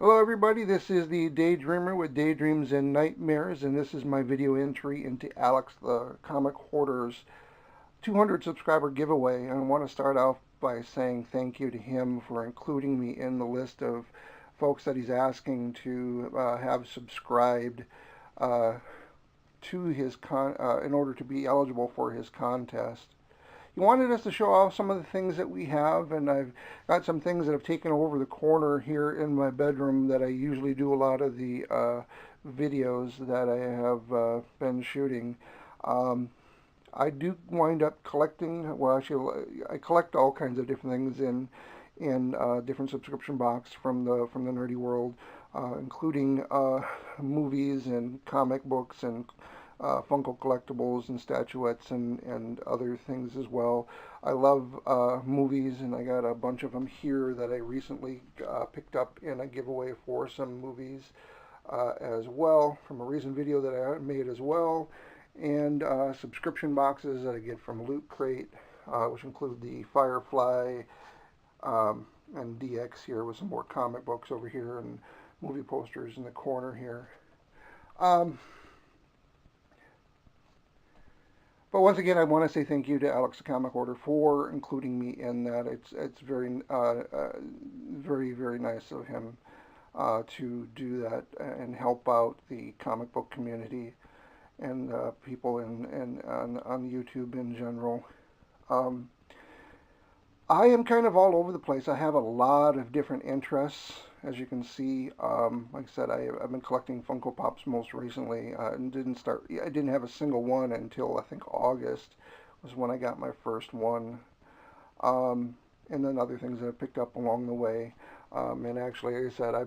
Hello everybody, this is the Daydreamer with Daydreams and Nightmares, and this is my video entry into Alex the Comic Hoarder's 200 subscriber giveaway. And I want to start off by saying thank you to him for including me in the list of folks that he's asking to have subscribed uh, to his in order to be eligible for his contest. He wanted us to show off some of the things that we have, and I've got some things that have taken over the corner here in my bedroom that I usually do a lot of the videos that I have been shooting. Um, I do wind up collecting. Well, actually, I collect all kinds of different things in different subscription box from the nerdy world, including movies and comic books and Funko collectibles and statuettes and other things as well. I love movies, and I got a bunch of them here that I recently picked up in a giveaway for some movies as well from a recent video that I made as well, and subscription boxes that I get from Loot Crate, which include the Firefly and DX here with some more comic books over here and movie posters in the corner here. Um, But once again, I want to say thank you to Alex the Comic Order for including me in that. It's very nice of him to do that and help out the comic book community and people in on YouTube in general. Um, I am kind of all over the place. I have a lot of different interests, as you can see. Like I said, I've been collecting Funko Pops most recently, and didn't start. I didn't have a single one until I think August was when I got my first one. Um, and then other things that I picked up along the way. And actually, like I said, I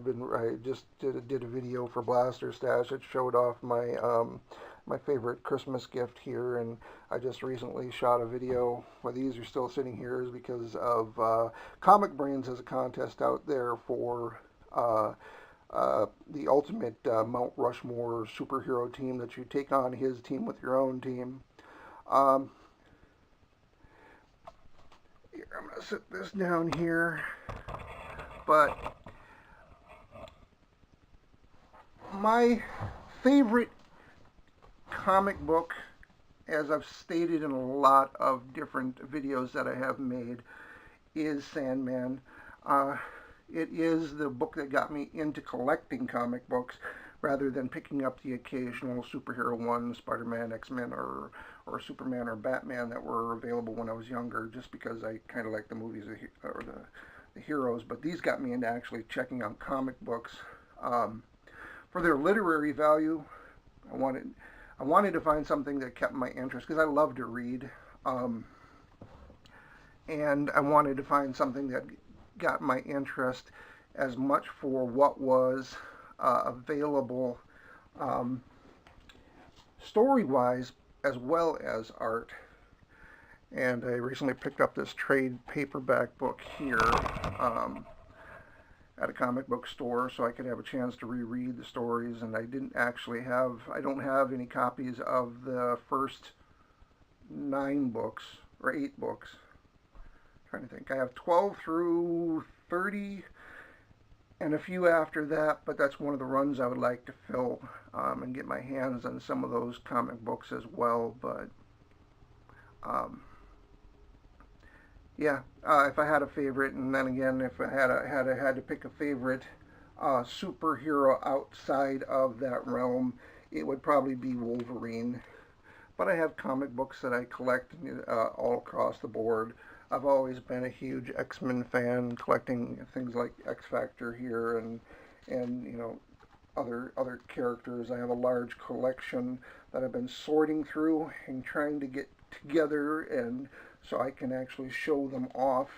just did a video for Blaster Stash. It showed off my favorite Christmas gift here, and I just recently shot a video. Why these are still sitting here is because of Comic Brains has a contest out there for the ultimate Mount Rushmore superhero team that you take on his team with your own team. Um, Here, I'm gonna sit this down here, but my favorite comic book, as I've stated in a lot of different videos that I have made, is Sandman. Uh, it is the book that got me into collecting comic books rather than picking up the occasional superhero one, Spider-Man, X-Men, or Superman or Batman that were available when I was younger, just because I kind of like the movies or the heroes. But these got me into actually checking out comic books. For their literary value, I wanted I wanted to find something that kept my interest because I love to read, um, and I wanted to find something that got my interest as much for what was available um, story-wise as well as art. And I recently picked up this trade paperback book here at a comic book store so I could have a chance to reread the stories. And I don't have any copies of the first 9 books or 8 books. I'm trying to think. I have 12 through 30 and a few after that, but that's one of the runs I would like to fill and get my hands on some of those comic books as well. But um, yeah, if I had a favorite, and then again, if I had to pick a favorite superhero outside of that realm, it would probably be Wolverine. But I have comic books that I collect all across the board. I've always been a huge X-Men fan, collecting things like X Factor here and other characters. I have a large collection that I've been sorting through and trying to get together, and so I can actually show them off.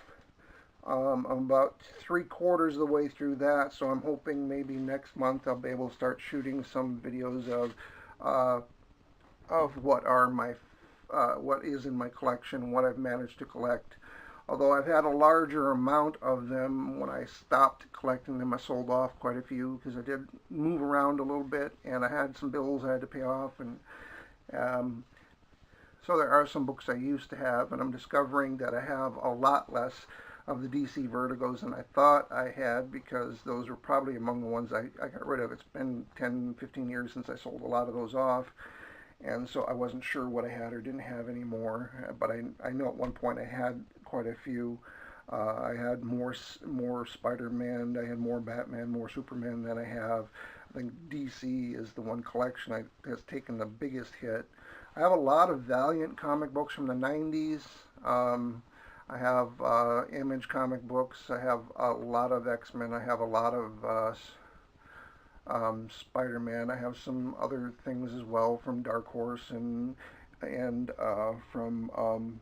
I'm about 3/4 of the way through that, so I'm hoping maybe next month I'll be able to start shooting some videos uh, of what is in my collection, what I've managed to collect. Although I've had a larger amount of them when I stopped collecting them, I sold off quite a few because I did move around a little bit and I had some bills I had to pay off, and um, so there are some books I used to have, and I'm discovering that I have a lot less of the DC Vertigos than I thought I had, because those were probably among the ones I got rid of. It's been 10, 15 years since I sold a lot of those off, and so I wasn't sure what I had or didn't have anymore. But I know at one point I had quite a few. I had more Spider-Man, I had more Batman, more Superman than I have. I think DC is the one collection has taken the biggest hit. I have a lot of Valiant comic books from the 90s. I have Image comic books. I have a lot of X-Men. I have a lot of Spider-Man. I have some other things as well from Dark Horse and from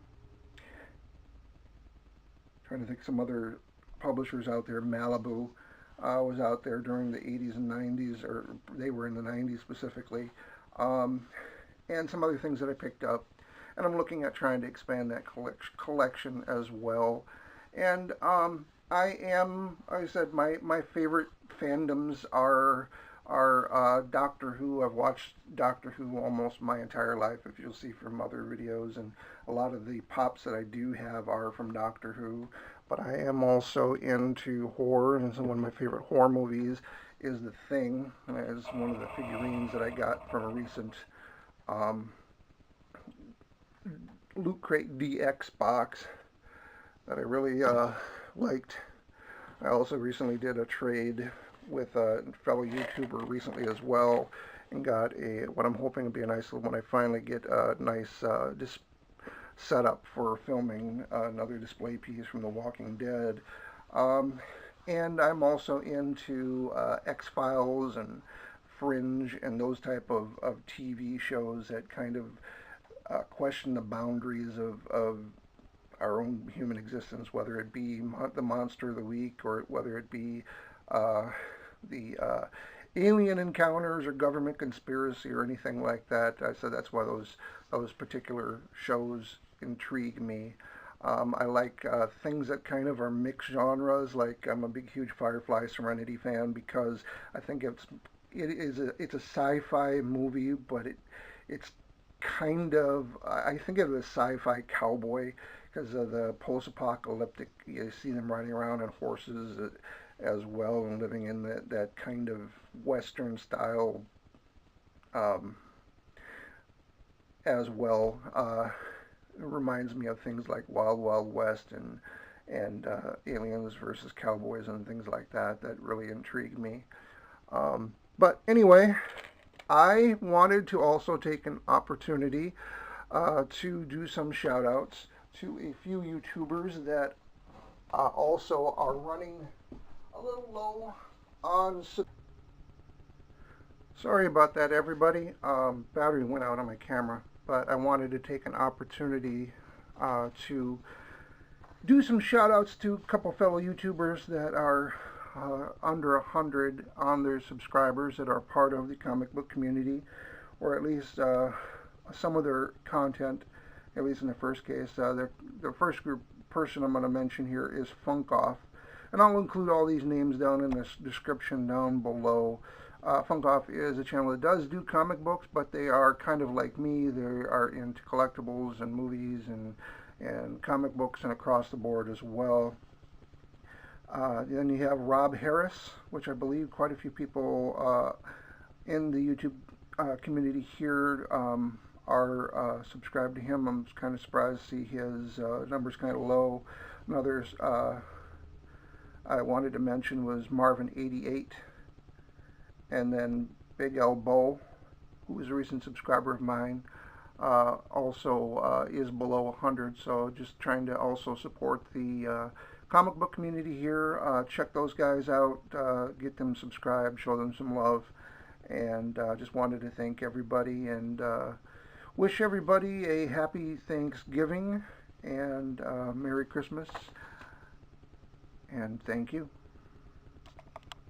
trying to think some other publishers out there. Malibu was out there during the 80s and 90s, or they were in the 90s specifically, and some other things that I picked up. And I'm looking at trying to expand that collection as well. And like I said, my favorite fandoms are Doctor Who. I've watched Doctor Who almost my entire life, if you'll see from other videos, and a lot of the pops that I do have are from Doctor Who. But I am also into horror, and so one of my favorite horror movies is The Thing. It's one of the figurines that I got from a recent Loot Crate DX box that I really liked. I also recently did a trade with a fellow YouTuber recently as well, and got what I'm hoping to be a nice little, when I finally get a nice setup for filming another display piece from The Walking Dead. And I'm also into X-Files and Fringe and those type of TV shows that kind of question the boundaries of our own human existence, whether it be the monster of the week, or whether it be the alien encounters or government conspiracy or anything like that. So that's why those particular shows intrigue me. I like things that kind of are mixed genres. Like, I'm a huge Firefly Serenity fan, because I think it's a sci-fi movie, but it's kind of, I think of it as sci-fi cowboy, because of the post-apocalyptic. You see them riding around on horses as well, and living in that kind of Western style as well. It reminds me of things like Wild Wild West and Aliens versus Cowboys and things like that really intrigue me. But anyway, I wanted to also take an opportunity to do some shout outs to a few YouTubers that also are running a little low on. Sorry about that, everybody. Battery went out on my camera, but I wanted to take an opportunity to do some shout outs to a couple fellow YouTubers that are under 100 on their subscribers, that are part of the comic book community, or at least some of their content, at least in the first case. The first person I'm going to mention here is Funkoff, and I'll include all these names down in the description down below. Funkoff is a channel that does do comic books, but they are kind of like me. They are into collectibles and movies and comic books and across the board as well. Then you have Rob Harris, which I believe quite a few people in the YouTube community here are subscribed to him. I'm kind of surprised to see his numbers kind of low. Another I wanted to mention was Marvin88, and then Big L Bo, who is a recent subscriber of mine, also is below 100. So just trying to also support the comic book community here. Check those guys out, get them subscribed, show them some love, and just wanted to thank everybody and wish everybody a happy Thanksgiving and Merry Christmas, and thank you.